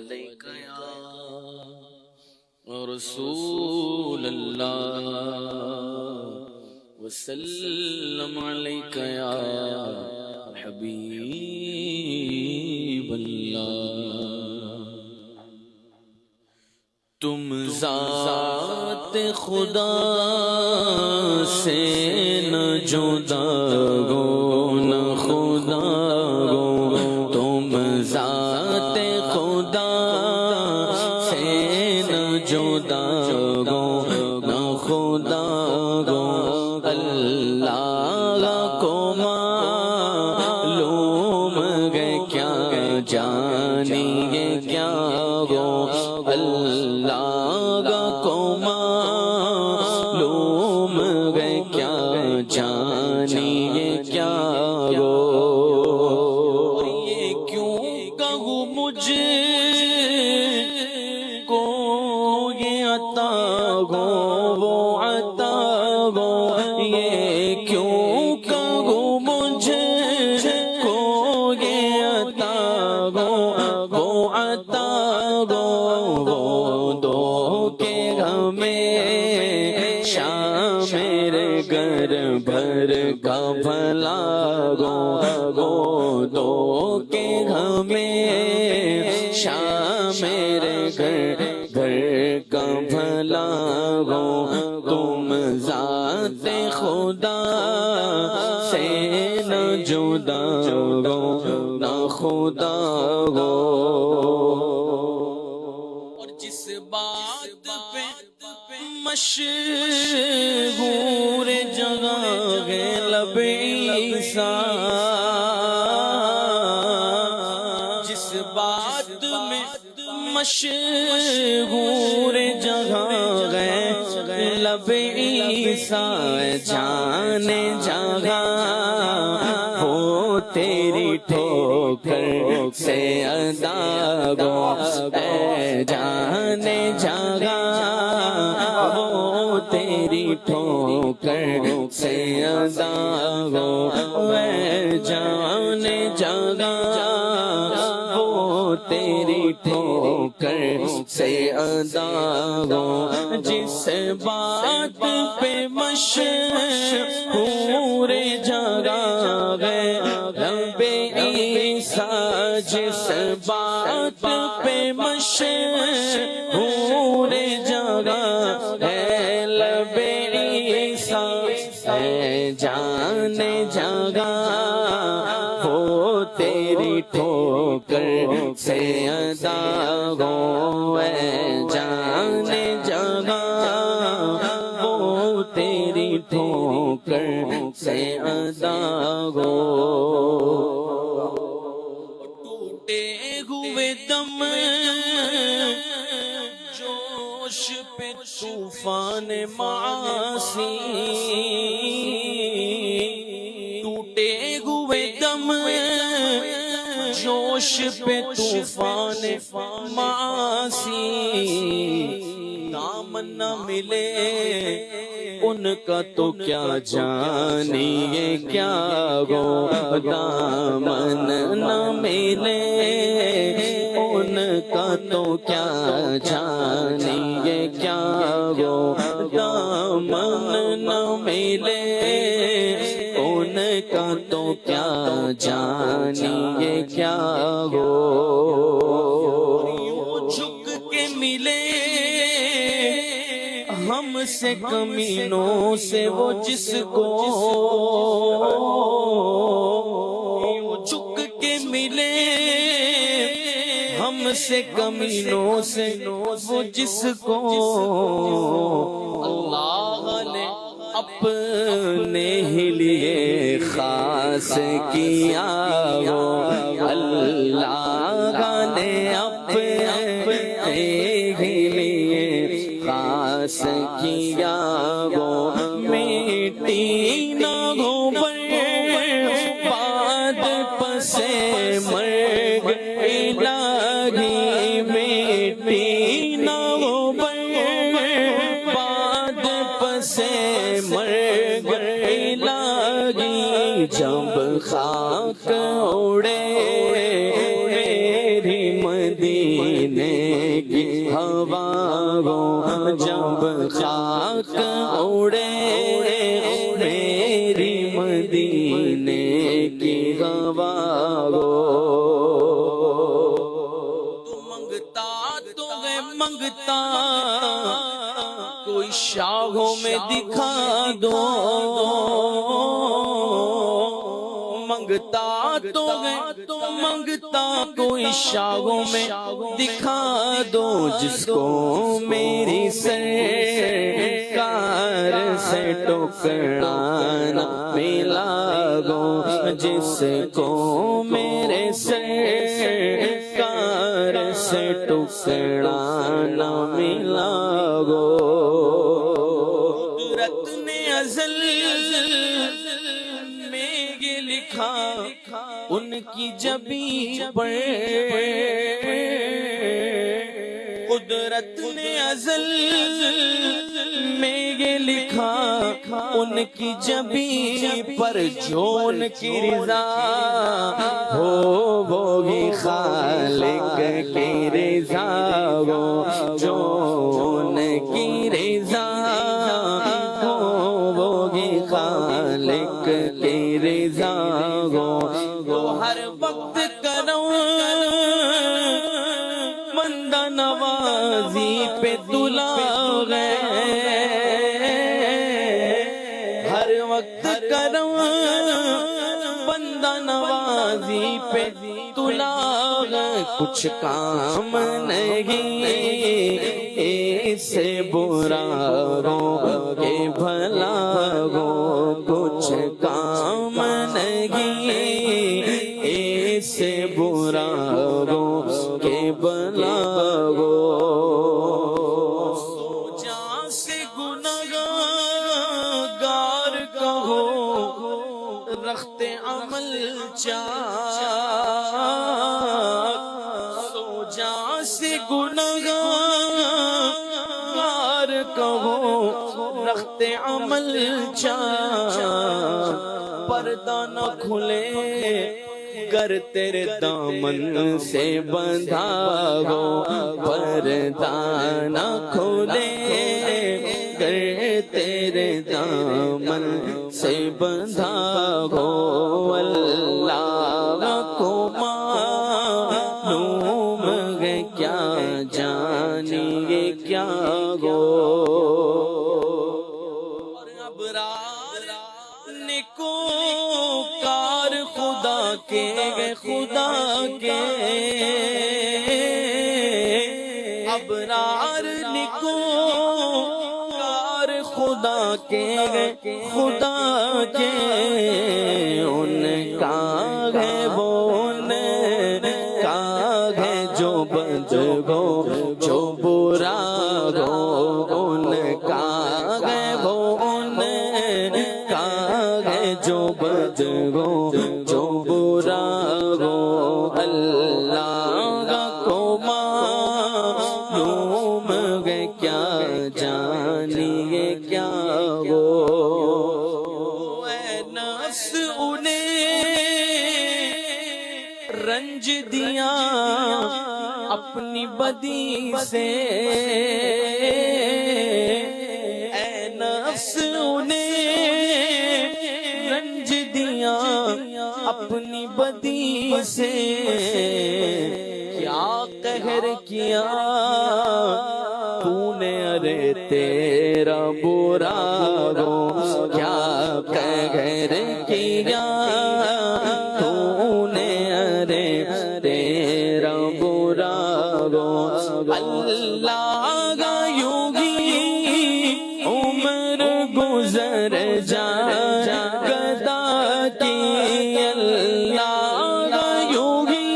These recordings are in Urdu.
علیک یا رسول اللہ وسلم علیک یا حبیب اللہ۔ تم ذات خدا سے نہ جدا ہو نہ خدا ہو، تم ذات خدا سے نہ جدا ہو نہ خدا ہو، اللہ کو معلوم ہے کیا جانیے کیا ہو، اللہ کو معلوم ہے کیا جانیے کیا ہو۔ یہ کیوں کہوں مجھ کو یہ عطا ہو وہ عطا ہو، یہ کیوں کہوں مجھ کو یہ عطا ہو وہ عطا ہو، وہ دو کہ ہمیں میرے گھر بھر کا بھلا ہو، وہ دو کہ ہمیں میرے گھر کا بھلا ہو۔ تم ذات خدا سے نہ جدا ہو نہ خدا ہو، اور جس بات پہ مشہور جگہ ہے لب عیسیٰ، جس بات میں مشہور جگہ ہے لب عیسیٰ، جانے جگہ ہو تیری ٹھوکر سے ادا ہو، جانے جگہ ہو تیری ٹھوکر سے ادا ہو، جانے جگہ ہو تیری ٹھوکر سے ادا ہو، جس بات پہ مشہور جگہ ہے لب عیسیٰ، جس بات پہ مشہور جگہ ہے لب عیسیٰ، جانے جگہ ہو تیری ٹھوکر سے ادا ہو، جانے جگہ ہو تیری ٹھوکر سے ادا ہو۔ ٹوٹے ہوئے دم جوش پہ طوفان معاصی، ٹوٹے ہوئے دم جوش پہ طوفان معاصی، دامن نہ ملے ان کا تو کیا جانیے کیا ہو، دامن نہ ملے ان کا تو کیا جانیے کیا ہو، دامن نہ ملے ان کا تو کیا جانیے کیا ہو۔ جھک کے ملے ہم سے کمینوں سے وہ جس کو، جھک کے ملے ہم سے کمینوں سے وہ جس کو، اللہ نے اپنے ہی لیے خاص کیا ہو، اللہ نے اپنے ہی لیے خاص کیا ہو، میٹی نہ ہو برباد پسے مرگ الہی، میٹی نہ ہو برباد پسے مرگ الہی، جب خاک اڑے میری مدینہ مدینے کی ہوا گو جب خاک اڑے میری مدینے کی ہوا گو تو منگتا کوئی شاہوں میں دکھا دو منگتا کوئی شاہوں میں دکھا دو جس کو میری سرکار سے ٹکڑا نہ ملا گو جس کو میرے سرکار سے ٹکڑا نہ ملا گو قدرت نے ازل میں یہ لکھا ان کی جبیں پر قدرت نے ازل میں یہ لکھا ان کی جبیں پر جو ان کی رضا ہو وہ ہی خالق کی رضا ہو جو ان کی رضا ہو وہ ہی خالق کی رضا ہو ہر وقت کروں بندہ نوازی پہ تلا گئے ہر وقت کروں بندہ نوازی پہ تلا گئے کچھ کام نہیں اس سے برا ہو کہ بھلا ہو کچھ کام نہیں سے برا ہو کہ بھلا ہو سوچا سے گناہگار کہو رخت عمل چاک سوچا سے گناہگار کہو رخت عمل چاک پردہ نہ کھلے گر تیرے دامن سے بندھا ہو پردہ نہ کھلے گر تیرے دامن سے بندھا ہو اللہ کو معلوم ہے کیا جانیے کیا ہو نیکوکار خدا کے ابرار نیکوکار خدا کے ان کا ہے وہ ان کا ہے جو بد ہو جو برا ہو ان کا ہے وہ ان کا ہے جو بد ہو جو برا ہو اللہ کو معلوم ہے کیا جانیے کیا ہو اے نفس انہیں رنج دیا اپنی بدی سے اے نفس انہیں رنج دیا اپنی بدی سے کیا قہر کیا تو نے ارے تیرا برا ہو کیا قہر کیا تو نے ارے تیرا برا ہو اللہ کا یوگی عمر گزر جا گدا کی اللہ کا یوگی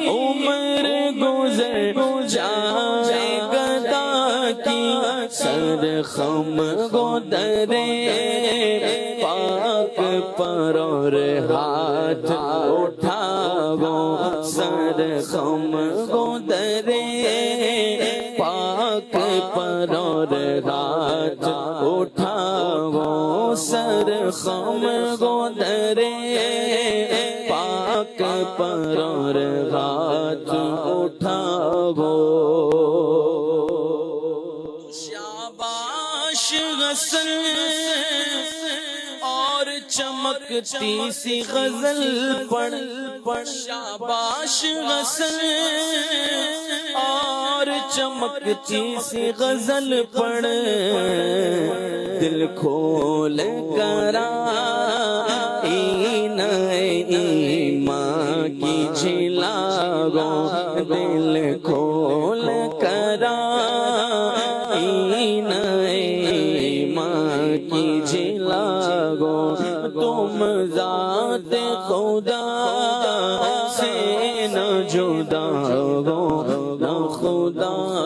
عمر گزر جائے گدا کی سر خم گودرے پاک پر اور ہاتھ اٹھاؤ سر خم گودرے پاک پر اور ہاتھ اٹھاؤ سر خم گودرے پاک پر اور ہاتھ اٹھاؤ گو شاباش غسل اور چمکتی سی غزل پڑھ شاباش غسل اور چمکتی سی غزل پڑھ دل کھول کر ایمان کی جھلا گو دل کھول کر ایمان کی جھلا گو تم ذات خدا سے نہ جدا ہو نہ خدا